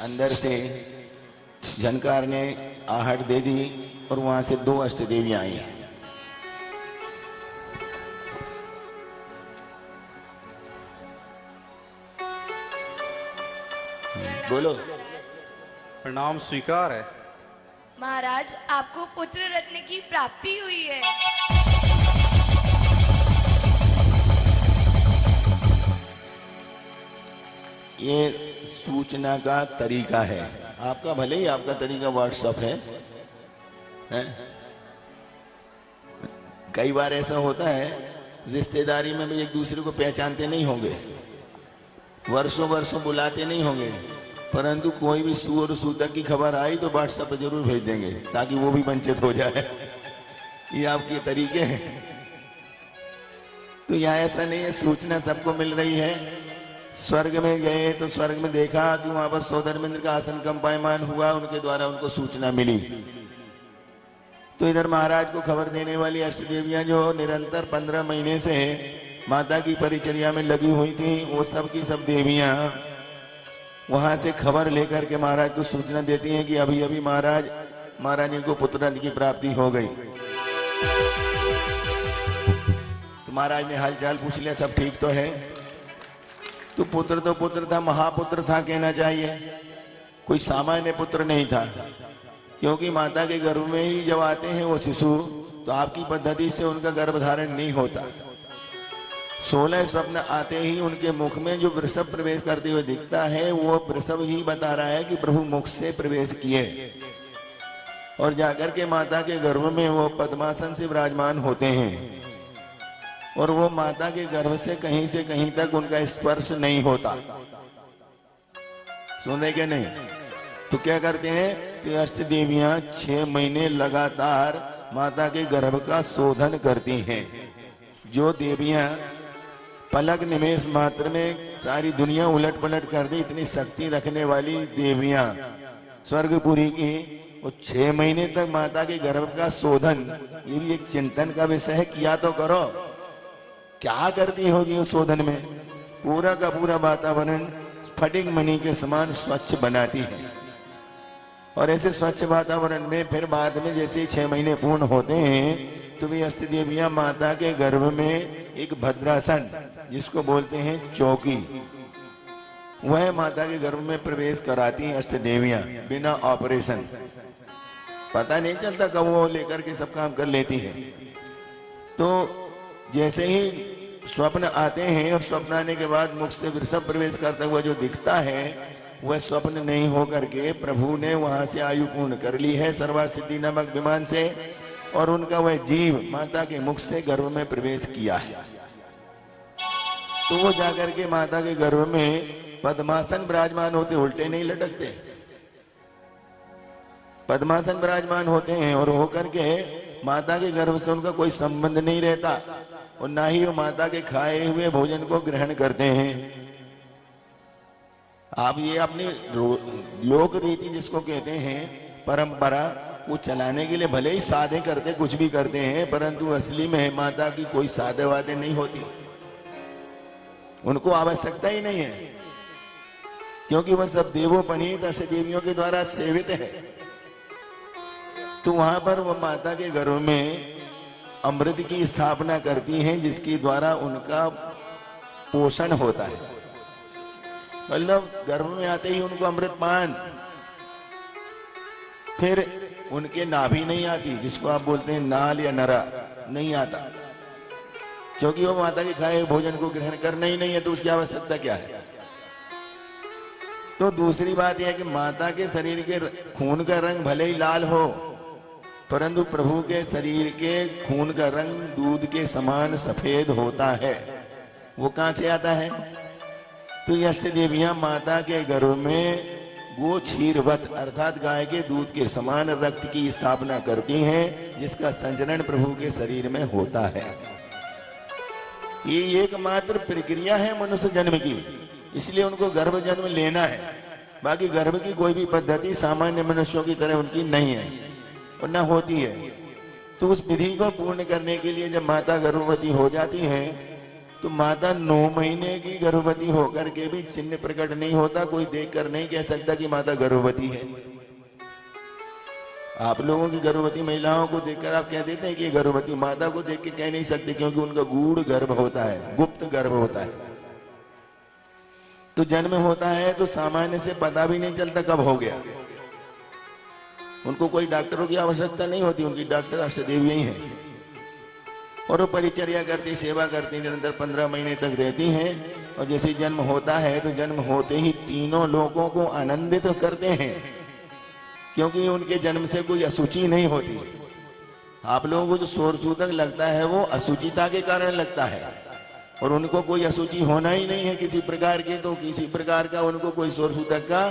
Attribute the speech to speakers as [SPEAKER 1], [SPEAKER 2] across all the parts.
[SPEAKER 1] अंदर से झनकार ने आहट दे दी और वहां से 2 अष्ट देवियां आई। बोलो।
[SPEAKER 2] प्रणाम स्वीकार है।
[SPEAKER 3] महाराज, आपको पुत्र रत्न की प्राप्ति हुई है।
[SPEAKER 1] ये सूचना का तरीका है आपका, भले ही आपका तरीका व्हाट्सएप है? कई बार ऐसा होता है रिश्तेदारी में भी एक दूसरे को पहचानते नहीं होंगे, वर्षों वर्षों बुलाते नहीं होंगे, परंतु कोई भी सू और सूतक की खबर आई तो व्हाट्सएप पर जरूर भेज देंगे ताकि वो भी वंचित हो जाए। ये आपके तरीके हैं। तो यहाँ ऐसा नहीं है, सूचना सबको मिल रही है। स्वर्ग में गए तो स्वर्ग में देखा कि वहां पर सौधर्मेंद्र का आसन कंपायमान हुआ, उनके द्वारा उनको सूचना मिली। तो इधर महाराज को खबर देने वाली अष्टदेवियां जो निरंतर 15 महीने से माता की परिचर्या में लगी हुई थी, वो सब की सब देवियां वहां से खबर लेकर के महाराज को सूचना देती हैं कि अभी अभी महाराज जी को पुत्र की प्राप्ति हो गई। तो महाराज ने हालचाल पूछ लिया, सब ठीक तो है? तो पुत्र था, महापुत्र था कहना चाहिए, कोई सामान्य पुत्र नहीं था, क्योंकि माता के गर्भ में ही जब आते हैं वो शिशु तो आपकी पद्धति से उनका गर्भधारण नहीं होता। 16 स्वप्न आते ही उनके मुख में जो वृषभ प्रवेश करते हुए दिखता है वो वृषभ ही बता रहा है कि प्रभु मुख से प्रवेश किए, और जाकर के माता के गर्भ में वो पद्मासन से विराजमान होते हैं, और वो माता के गर्भ से कहीं तक उनका स्पर्श नहीं होता। सुने के नहीं? तो क्या करते हैं कि अष्ट देवियां 6 महीने लगातार माता के गर्भ का शोधन करती हैं। जो देवियां पलक निमेष मात्र में सारी दुनिया उलट पलट कर दी, इतनी शक्ति रखने वाली देवियां स्वर्गपुरी की, वो 6 महीने तक माता के गर्भ का शोधन, ये भी एक चिंतन का विषय है। किया तो करो, क्या करती होगी उस शोधन में? पूरा का पूरा वातावरण स्फटिक मणि के समान स्वच्छ बनाती है, और ऐसे स्वच्छ वातावरण में फिर बाद में जैसे 6 महीने पूर्ण होते हैं तो वे अष्ट देवियां माता के गर्भ में एक भद्रासन, जिसको बोलते हैं चौकी, वह माता के गर्भ में प्रवेश कराती हैं अष्ट देवियां बिना ऑपरेशन। पता नहीं चलता कब वो लेकर के सब काम कर लेती है। तो जैसे ही स्वप्न आते हैं और स्वप्न आने के बाद मुख से वृषभ प्रवेश करता हुआ जो दिखता है वह स्वप्न नहीं होकर के प्रभु ने वहां से आयु पूर्ण कर ली है सर्वासिद्धि नामक विमान से, और उनका वह जीव माता के मुख से गर्भ में प्रवेश किया है। तो वो जाकर के माता के गर्भ में पद्मासन विराजमान होते, उल्टे नहीं लटकते, पद्मासन विराजमान होते हैं, और होकर के माता के गर्भ से उनका कोई संबंध नहीं रहता, और ना ही वो माता के खाए हुए भोजन को ग्रहण करते हैं। आप ये अपनी लोक रीति जिसको कहते हैं परंपरा, वो चलाने के लिए भले ही साधे करते, कुछ भी करते हैं, परंतु असली में माता की कोई साधे वादे नहीं होती, उनको आवश्यकता ही नहीं है, क्योंकि वह सब देवोपनीत अष्ट देवियों के द्वारा सेवित है। तो वहां पर वह माता के गर्भ में अमृत की स्थापना करती हैं, जिसके द्वारा उनका पोषण होता है। मतलब गर्भ में आते ही उनको अमृत पान, फिर उनके नाभि नहीं आती, जिसको आप बोलते हैं नाल या नरा, नहीं आता, क्योंकि वो माता के खाए भोजन को ग्रहण करना ही नहीं है, तो उसकी आवश्यकता क्या है? तो दूसरी बात यह है कि माता के शरीर के खून का रंग भले ही लाल हो, परंतु प्रभु के शरीर के खून का रंग दूध के समान सफेद होता है। वो कहां से आता है? तो ये अष्ट देवियां माता के गर्भ में गो क्षीरवत अर्थात गाय के दूध के समान रक्त की स्थापना करती हैं, जिसका संचरण प्रभु के शरीर में होता है। ये एकमात्र प्रक्रिया है मनुष्य जन्म की, इसलिए उनको गर्भ जन्म लेना है। बाकी गर्भ की कोई भी पद्धति सामान्य मनुष्यों की तरह उनकी नहीं है और न होती है। तो उस विधि को पूर्ण करने के लिए जब माता गर्भवती हो जाती है तो माता 9 महीने की गर्भवती होकर के भी चिन्ह प्रकट नहीं होता, कोई देखकर नहीं कह सकता कि माता गर्भवती है। आप लोगों की गर्भवती महिलाओं को देखकर आप कह देते हैं कि ये गर्भवती, माता को देख के कह नहीं सकते, क्योंकि उनका गूढ़ गर्भ होता है, गुप्त गर्भ होता है। तो जन्म होता है तो सामान्य से पता भी नहीं चलता कब हो गया। उनको कोई डॉक्टरों की आवश्यकता नहीं होती, उनकी डॉक्टर अष्टदेवी ही है और वो परिचर्या करती, सेवा करती, निरंतर 15 महीने तक रहती हैं। और जैसे जन्म होता है तो जन्म होते ही तीनों लोगों को आनंदित करते हैं, क्योंकि उनके जन्म से कोई अशुचि नहीं होती। आप लोगों को जो शोरसूतक लगता है वो अशुचिता के कारण लगता है, और उनको कोई अशुचि होना ही नहीं है किसी प्रकार की, तो किसी प्रकार का उनको कोई शोरसूतक का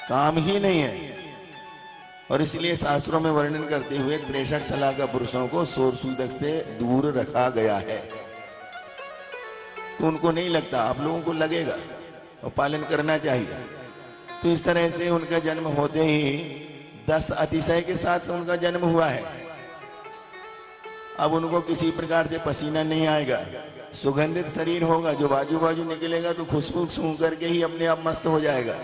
[SPEAKER 1] काम ही नहीं है। और इसलिए शास्त्रों में वर्णन करते हुए 63 साल का पुरुषों को शोरसूतक से दूर रखा गया है, तो उनको नहीं लगता, आप लोगों को लगेगा और पालन करना चाहिए। तो इस तरह से उनका जन्म होते ही 10 अतिशय के साथ उनका जन्म हुआ है। अब उनको किसी प्रकार से पसीना नहीं आएगा, सुगंधित शरीर होगा, जो बाजू बाजू निकलेगा तो खुशबू सूंघ करके ही अपने आप मस्त हो जाएगा।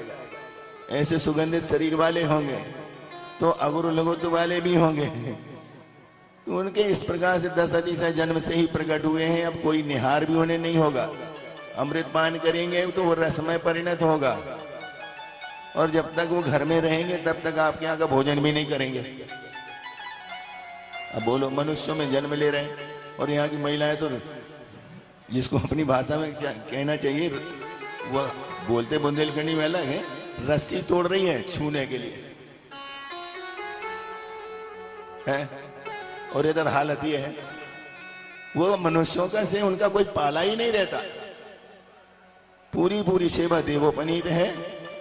[SPEAKER 1] ऐसे सुगंधित शरीर वाले होंगे तो अगुरु लघुत्व वाले भी होंगे। तो उनके इस प्रकार से 10 अतिशय जन्म से ही प्रकट हुए हैं। अब कोई निहार भी उन्हें नहीं होगा, अमृत पान करेंगे तो वो रसमय परिणत होगा, और जब तक वो घर में रहेंगे तब तक आपके यहाँ का भोजन भी नहीं करेंगे। अब बोलो, मनुष्यों में जन्म ले रहे हैं और यहाँ की महिलाएं तो, जिसको अपनी भाषा में कहना चाहिए, वो बोलते बुंदेलखंडी में अलग है, रस्सी तोड़ रही है छूने के लिए है। और इधर हालत ये है, वो मनुष्यों का से उनका कोई पाला ही नहीं रहता, पूरी पूरी सेवा देवोपनीत है।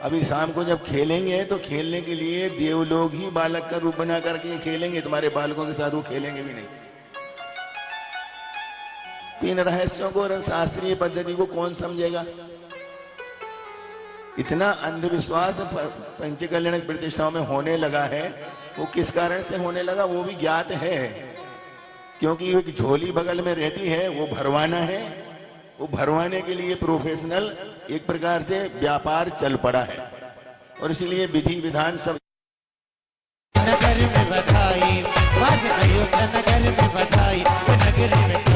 [SPEAKER 1] अभी शाम को जब खेलेंगे तो खेलने के लिए देव लोग ही बालक का रूप बना करके खेलेंगे, तुम्हारे बालकों के साथ वो खेलेंगे भी नहीं। तो इन रहस्यों को और शास्त्रीय पद्धति को कौन समझेगा? इतना अंधविश्वास पंचकल्याण प्रतिष्ठाओं में होने लगा है, वो किस कारण से होने लगा वो भी ज्ञात है, क्योंकि एक झोली बगल में रहती है, वो भरवाना है, वो भरवाने के लिए प्रोफेशनल एक प्रकार से व्यापार चल पड़ा है, और इसलिए विधि विधान सब।
[SPEAKER 4] नगर में बधाई, नगर में बधाई, नगर में